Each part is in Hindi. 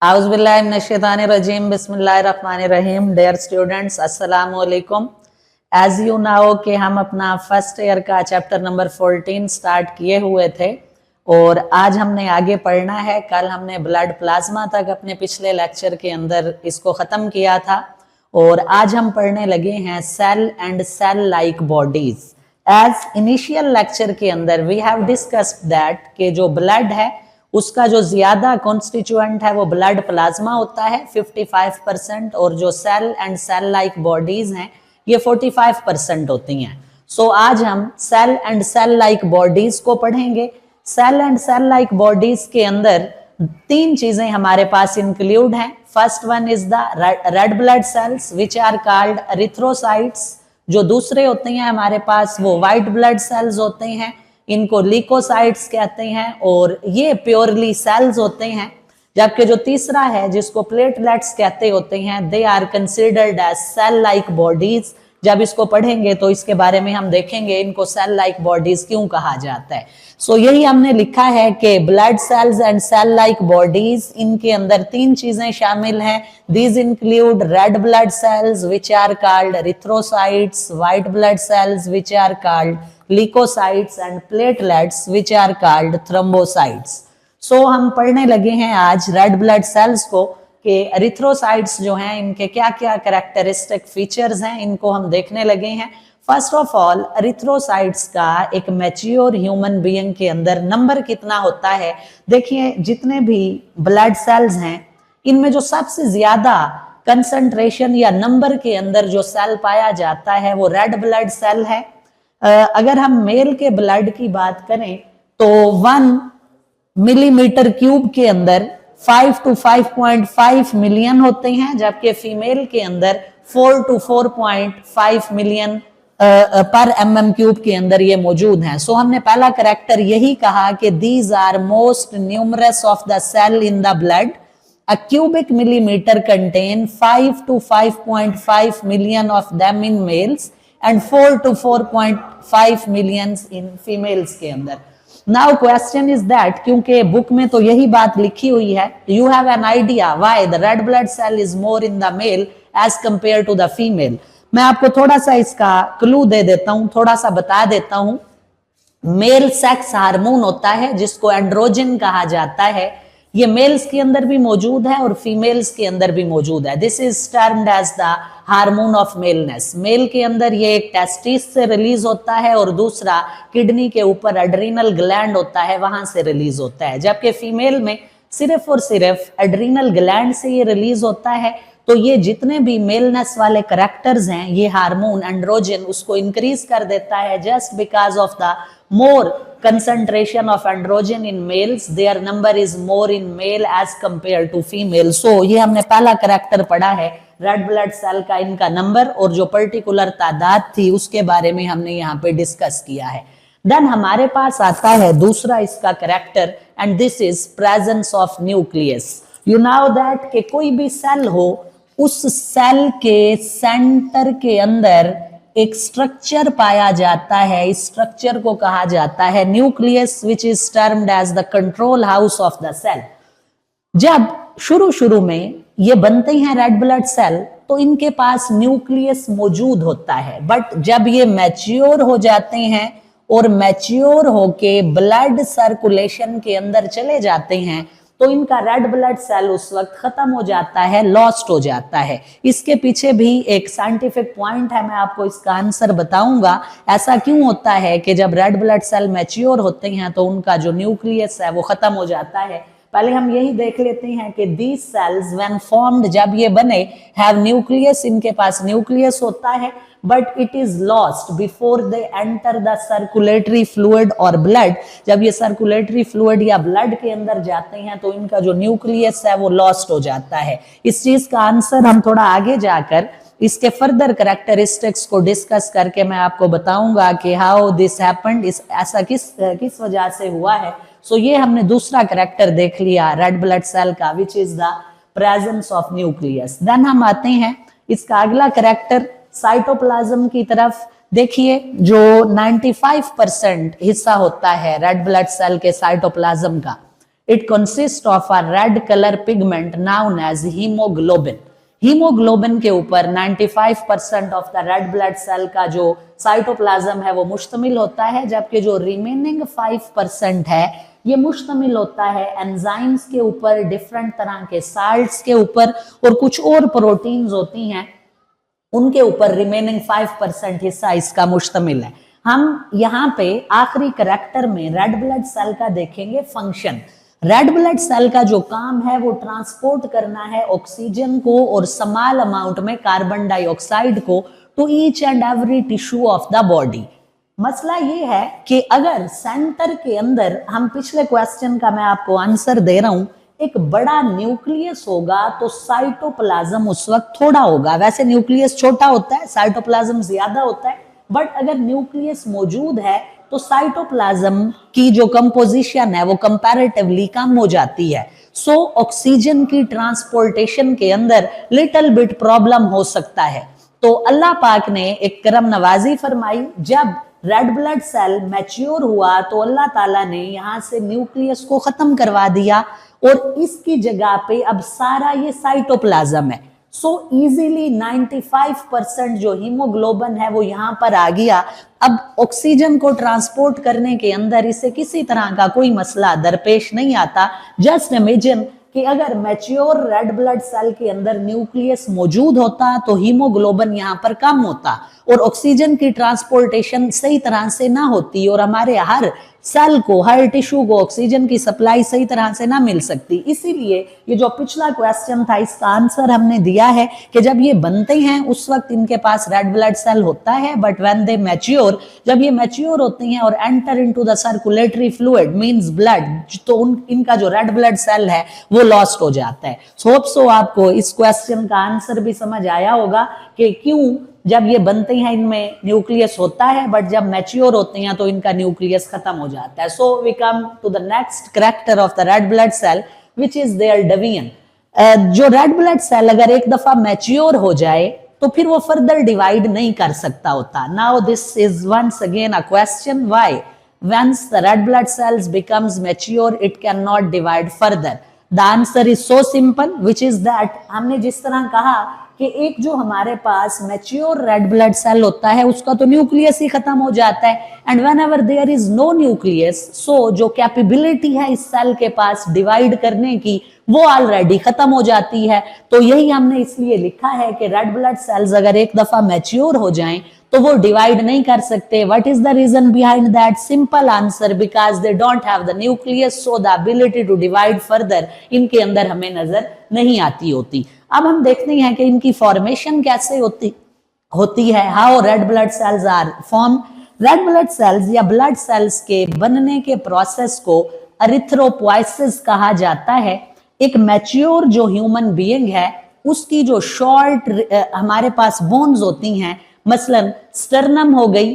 Auzbillahiminash-shaytanir-rajim. Bismillahir-rahmanir-rahim. Dear students, अस्सलाम वालेकुम. As you know कि हम अपना फर्स्ट ईयर का चैप्टर नंबर 14 स्टार्ट किए हुए थे और आज हमने आगे पढ़ना है. कल हमने ब्लड प्लाज्मा तक अपने पिछले लेक्चर के अंदर इसको ख़त्म किया था और आज हम पढ़ने लगे हैं cell and cell like bodies. As initial lecture के अंदर वी हैव डिस्कस्ड दैट कि जो ब्लड है उसका जो ज्यादा कॉन्स्टिट्यूएंट है वो ब्लड प्लाज्मा होता है 55% और जो cell and cell like bodies हैं ये 45% होती हैं. सो आज हम cell and cell like bodies को पढ़ेंगे. Cell and cell like bodies के अंदर तीन चीजें हमारे पास इंक्लूड हैं. First one is the red blood cells which are called erythrocytes. जो दूसरे होते हैं हमारे पास वो व्हाइट ब्लड सेल्स होते हैं, इनको लीकोसाइट्स कहते हैं और ये प्योरली सेल्स होते हैं. जबकि जो तीसरा है जिसको प्लेटलेट्स कहते होते हैं they are considered as cell like bodies. जब इसको पढ़ेंगे तो इसके बारे में हम देखेंगे इनको सेल लाइक बॉडीज क्यों कहा जाता है. सो यही हमने लिखा है कि blood cells and cell like bodies, इनके अंदर तीन चीजें शामिल हैं. These include red blood cells which are called erythrocytes, white blood cells which are called leucocytes and platelets which are called thrombocytes. So हम पढ़ने लगे हैं आज रेड ब्लड सेल्स को कि एरिथ्रोसाइट्स जो हैं इनके क्या क्या कैरेक्टरिस्टिक फीचर्स हैं, इनको हम देखने लगे हैं. फर्स्ट ऑफ ऑल एरिथ्रोसाइट्स का एक मैच्योर ह्यूमन बीइंग के अंदर नंबर कितना होता है. देखिए जितने भी ब्लड सेल्स हैं इनमें जो सबसे ज्यादा कंसंट्रेशन या नंबर के अंदर जो सेल पाया जाता है वो रेड ब्लड सेल है. अगर हम मेल के ब्लड की बात करें तो 1 मिलीमीटर क्यूब के अंदर 5 to 5.5 मिलियन होते हैं, जबकि फीमेल के अंदर 4 to 4.5 मिलियन पर mm क्यूब के अंदर ये मौजूद हैं. सो हमने पहला करैक्टर यही कहा कि these are most numerous of the cell in the blood. A cubic millimeter contain 5 to 5.5 million of them in males and 4 to 4.5 millions in females के अंदर. Now question is that क्योंकि बुक में तो यही बात लिखी हुई है, you have an idea why the red blood cell is more in the male as compared to the female. मैं आपको थोड़ा सा इसका क्लू दे देता हूं, थोड़ा सा बता देता हूं. मेल सेक्स हार्मोन होता है जिसको एंड्रोजन कहा जाता है. ये मेल्स के अंदर भी मौजूद है और फीमेल्स के अंदर भी मौजूद है. This is termed as the hormone of maleness. Male के अंदर ये एक टेस्टिस से रिलीज होता है और दूसरा किडनी के ऊपर एड्रीनल ग्लैंड होता है, वहां से रिलीज होता है. जबकि फीमेल में सिर्फ और सिर्फ एड्रीनल ग्लैंड से ये रिलीज होता है. तो ये जितने भी मेलनेस वाले करैक्टर्स हैं ये हार्मोन एंड्रोजन उसको इंक्रीज कर देता है. Just because of the more concentration of androgen in males, their number is more in male as compared to female. So ये हमने पहला करैक्टर पढ़ा है रेड ब्लड सेल का, इनका नंबर और जो पर्टिकुलर तादाद थी उसके बारे में हमने यहाँ पे डिस्कस किया है. देन हमारे पास आता है दूसरा इसका character and this is presence of nucleus. You know that कि कोई भी सेल हो उस सेल के सेंटर के अंदर एक स्ट्रक्चर पाया जाता है. इस स्ट्रक्चर को कहा जाता है nucleus which is termed as the control house of the cell. जब शुरू में ये बनते हैं रेड ब्लड सेल तो इनके पास न्यूक्लियस मौजूद होता है, बट जब ये मैच्योर हो जाते हैं और मैच्योर होके ब्लड सर्कुलेशन के अंदर चले जाते हैं तो इनका रेड ब्लड सेल उस वक्त खत्म हो जाता है, लॉस्ट हो जाता है. इसके पीछे भी एक साइंटिफिक पॉइंट है, मैं आपको इसका आंसर बताऊंगा. ऐसा क्यों होता है कि जब रेड ब्लड सेल मैच्योर होते हैं तो उनका जो न्यूक्लियस है वो खत्म हो जाता है. पहले हम यही देख लेते हैं कि दीज सेल्स व्हेन फॉर्म्ड, जब ये बने, हैव न्यूक्लियस, इनके पास न्यूक्लियस होता है but it is lost before they enter the circulatory fluid और ब्लड. जब ये सर्कुलेटरी फ्लूइड या ब्लड के अंदर जाते हैं तो इनका जो न्यूक्लियस है वो लॉस्ट हो जाता है. इस चीज का आंसर हम थोड़ा आगे जाकर इसके फर्दर कैरेक्टरिस्टिक्स को डिस्कस करके मैं आपको बताऊंगा कि हाउ दिस हैपेंड, ऐसा किस वजह से हुआ है. सो ये हमने दूसरा कैरेक्टर देख लिया रेड ब्लड सेल का which is the presence of nucleus. Then हम आते हैं इसका अगला कैरेक्टर साइटोप्लाज्म की तरफ. देखिए जो 95% हिस्सा होता है रेड ब्लड सेल के साइटोप्लाज्म का, It consists of a red color pigment known as hemoglobin. Haemoglobin के ऊपर 95% of the red blood cell का जो साइटोप्लाज्म है वो मुश्तमिल होता है, जबकि जो रिमेनिंग 5% है ये मुश्तमिल होता है एंजाइम्स के ऊपर, डिफरेंट तरह के साल्ट्स के ऊपर और कुछ और प्रोटीन्स होती हैं उनके ऊपर रिमेनिंग 5% हिस्सा इसका मुश्तमिल है। हम यहाँ पे आखिरी करैक्टर में रेड ब्लड सेल का देखेंगे फंक्शन। रेड ब्लड सेल का जो काम है वो ट्रांसपोर्ट करना है ऑक्सीजन को और स्मॉल अमाउंट में कार्बन डाइऑक्साइड को to each and every tissue of the body. मसला ये है कि अगर सेंटर के अंदर, हम पिछले क्वेश्चन का मैं आपको आंसर दे रहा हूं, एक बड़ा न्यूक्लियस होगा तो साइटोप्लाज्म उस वक्त थोड़ा होगा। वैसे न्यूक्लियस छोटा होता है, साइटोप्लाज्म ज्यादा होता है, बट अगर न्यूक्लियस मौजूद है तो साइटोप्लाज्म की जो कंपोजिशन है वो कंपैरेटिवली कम हो जाती है। सो ऑक्सीजन की ट्रांसपोर्टेशन के अंदर लिटिल बिट प्रॉब्लम हो सकता है। तो अल्लाह पाक ने एक करम नवाजी फरमाई, जब रेड ब्लड सेल मैच्योर हुआ तो अल्लाह ताला ने यहाँ से न्यूक्लियस को खत्म करवा दिया और इसकी जगह पे अब सारा ये साइटोप्लाज्म है। सो इजीली 95% जो हीमोग्लोबिन है वो यहाँ पर आ गया। अब ऑक्सीजन को ट्रांसपोर्ट करने के अंदर इसे किसी तरह का कोई मसला दरपेश नहीं आता। जस्ट इमेजिन कि अगर मैच्योर रेड ब्लड सेल के अंदर न्यूक्लियस मौजूद होता तो हीमोग्लोबिन यहाँ पर कम होता और ऑक्सीजन की ट्रांसपोर्टेशन सही तरह से ना होती और हमारे हर सेल को, हर टिश्यू को ऑक्सीजन की सप्लाई सही तरह से ना मिल सकती। इसीलिए ये जो पिछला क्वेश्चन था इसका आंसर हमने दिया है कि जब ये बनते हैं उस वक्त इनके पास रेड ब्लड सेल होता है, बट व्हेन दे मैच्योर, जब ये मैच्योर होती हैं और enter into the circulatory fluid means blood, तो इनका जो रेड ब्लड सेल है वो लॉस्ट हो जाता है। होप सो आपको इस क्वेश्चन का आंसर भी समझ आया होगा कि क्यों जब ये बनते हैं इनमें न्यूक्लियस होता है, बट जब मैच्योर होते हैं तो इनका न्यूक्लियस खत्म हो जाता है। So we come to the next character of the red blood cell which is their division. जो रेड ब्लड सेल अगर एक दफा मैच्योर हो जाए तो फिर वो फर्दर डिवाइड नहीं कर सकता होता। Now this is once again a question, why once the red blood cells becomes mature it can not divide further. The answer is so simple which is that, हमने जिस तरह कहा कि एक जो हमारे पास मैच्योर रेड ब्लड सेल होता है उसका तो न्यूक्लियस ही खत्म हो जाता है, and whenever there is no nucleus, so जो कैपेबिलिटी है इस सेल के पास डिवाइड करने की वो ऑलरेडी खत्म हो जाती है। तो यही हमने इसलिए लिखा है कि रेड ब्लड सेल्स अगर एक दफा मैच्योर हो जाएं तो वो डिवाइड नहीं कर सकते। What is the reason behind that? Simple answer, because they don't have the nucleus, so the ability to divide further इनके अंदर हमें नजर नहीं आती होती। अब हम देखते हैं कि इनकी फॉर्मेशन कैसे होती है, how red blood cells are form. Red blood cells या ब्लड सेल्स के बनने के प्रोसेस को एरिथ्रोपोइसिस कहा जाता है। एक मैच्योर जो ह्यूमन बीइंग है उसकी जो शॉर्ट हमारे पास बोन्स होती हैं, मसलन स्टर्नम हो गई,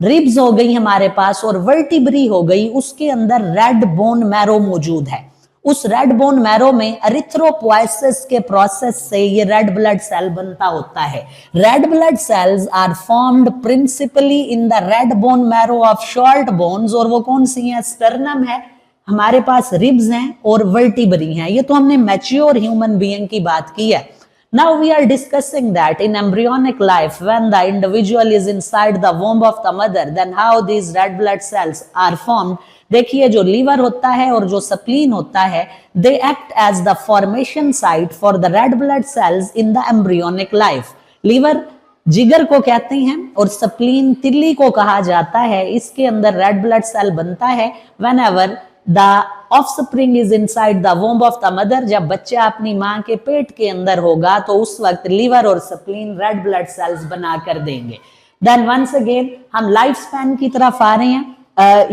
रिब्स हो गई हमारे पास और वर्टिब्री हो गई, उसके अंदर रेड बोन मैरो मौजूद है। उस रेड बोन मैरो में एरिथ्रोपोइसिस के प्रोसेस से ये रेड ब्लड सेल बनता होता है। Red blood cells are formed principally in the red bone marrow of short bones, और वो कौन सी हैं? स्टर्नम है, हमारे पास रिब्स हैं और वर्टिब्री हैं। ये तो हमने मैच्योर ह्यूमन बीइंग की बात की है। Now we are discussing that in embryonic life, when the individual is inside the womb of the mother, then how these red blood cells are formed. देखिए जो लीवर होता है और जो स्प्लीन होता है, they act as the formation site for the red blood cells in the embryonic life. Liver जिगर को कहते हैं और स्प्लीन तिल्ली को कहा जाता है। इसके अंदर रेड ब्लड सेल बनता है whenever the offspring is inside the womb of the mother। जब बच्चा अपनी माँ के पेट के अंदर होगा तो उस वक्त लीवर और स्प्लीन रेड ब्लड सेल्स बना कर देंगे। Then once again हम लाइफ स्पैन की तरफ आ रहे हैं।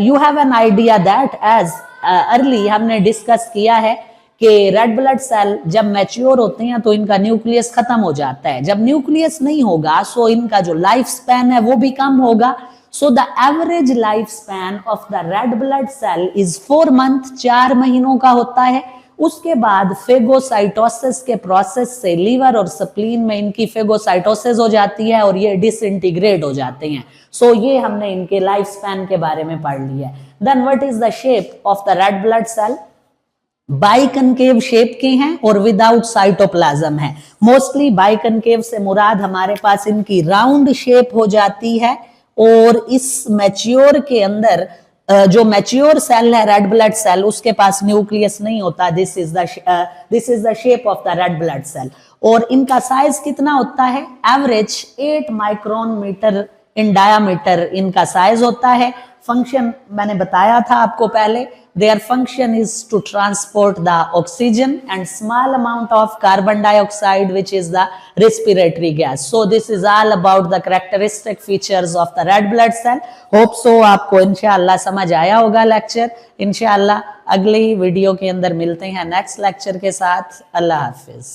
You have an idea that as early हमने डिस्कस किया है कि रेड ब्लड सेल जब मैच्योर होते हैं तो इनका न्यूक्लियस खत्म हो जाता है। जब न्यूक्लियस नहीं होगा सो इनका जो लाइफ स्पैन है वो भी कम होगा। So the average lifespan of the red blood cell is 4 months, 4 महीनों का होता है। उसके बाद फेगोसाइटोसिस के प्रोसेस से लीवर और स्प्लीन में इनकी फेगोसाइटोसिस हो जाती है और ये डिसइंटीग्रेट हो जाते हैं। सो ये हमने इनके लाइफ स्पैन के बारे में पढ़ लिया है। Then what is the shape of the red blood cell? Biconcave shape के हैं और विदाउट साइटोप्लाज्म है। मोस्टली बाइकनकेव से मुराद हमारे पास इनकी राउंड शेप हो जाती है और इस मैच्योर के अंदर जो मैच्योर सेल है रेड ब्लड सेल, उसके पास न्यूक्लियस नहीं होता। This is the shape of the red blood cell. और इनका साइज कितना होता है? Average 8 micron metre in diameter इनका साइज होता है। फंक्शन मैंने बताया था आपको पहले, their function is to transport the oxygen and small amount of carbon dioxide, which is the respiratory gas. So this is all about the characteristic features of the red blood cell. Hope so आपको इंशाल्लाह समझ आया होगा लेक्चर। इंशाल्लाह अगली वीडियो के अंदर मिलते हैं नेक्स्ट लेक्चर के साथ। अल्लाह हाफिज।